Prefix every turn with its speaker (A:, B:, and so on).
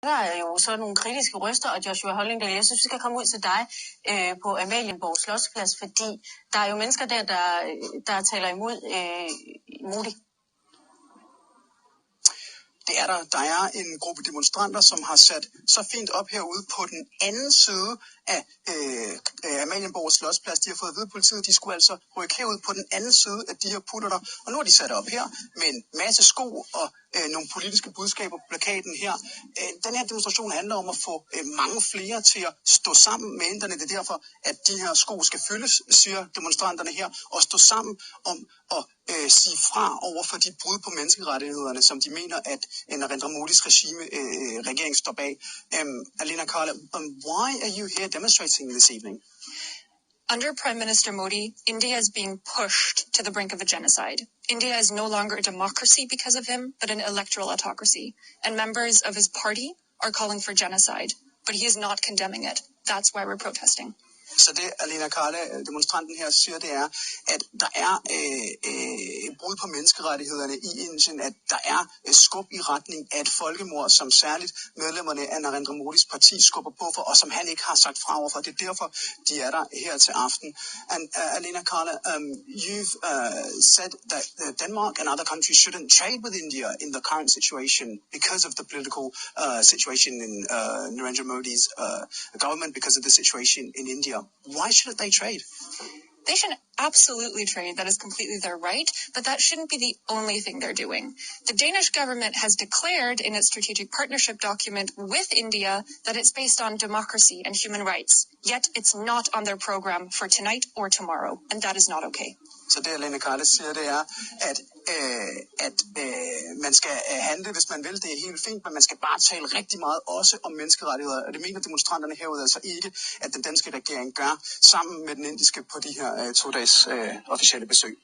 A: Der er jo så nogle kritiske røster, og Joshua Hollingdale, jeg synes, vi skal komme ud til dig på Amalienborg Slotsplads, fordi der er jo mennesker der taler imod Modi.
B: Det er der. Der er en gruppe demonstranter, som har sat så fint op herude på den anden side af Amalienborg Slotsplads. De har fået at vide, at politiet de skulle altså rykke herud på den anden side af de her putterter. Og nu har de sat op her med en masse sko og nogle politiske budskaber på plakaten her. Den her demonstration handler om at få mange flere til at stå sammen med inderne. Det er derfor, at de her sko skal fyldes, siger demonstranterne her, og stå sammen om at sige fra over for de brud på menneskerettighederne, som de mener, at Narendra Modis regering står bag. Alina Karla, why are you here demonstrating this evening?
C: Under Prime Minister Modi, India is being pushed to the brink of a genocide. India is no longer a democracy because of him, but an electoral autocracy. And members of his party are calling for genocide, but he is not condemning it. That's why we're protesting.
B: Så det, Alina Karla, demonstranten her siger, det er, at der er brud på menneskerettighederne i Indien, at der er skub i retning af et folkemord, som særligt medlemmerne af Narendra Modis parti skubber på for, og som han ikke har sagt fra overfor. Det er derfor, de er der her til aften. And Alina Karla, you've said that Denmark and other countries shouldn't trade with India in the current situation because of the political situation in Narendra Modi's government, because of the situation in India. Why shouldn't they trade?
C: They should absolutely trade. That is completely their right, but that shouldn't be the only thing they're doing. The Danish government has declared in its strategic partnership document with India that it's based on democracy and human rights, yet it's not on their program for tonight or tomorrow, and that is not okay.
B: Så det, Alina Karla siger, det er, at man skal handle, hvis man vil. Det er helt fint, men man skal bare tale rigtig meget også om menneskerettigheder. Og det mener demonstranterne herude altså ikke, at den danske regering gør sammen med den indiske på de her 2 dages officielle besøg.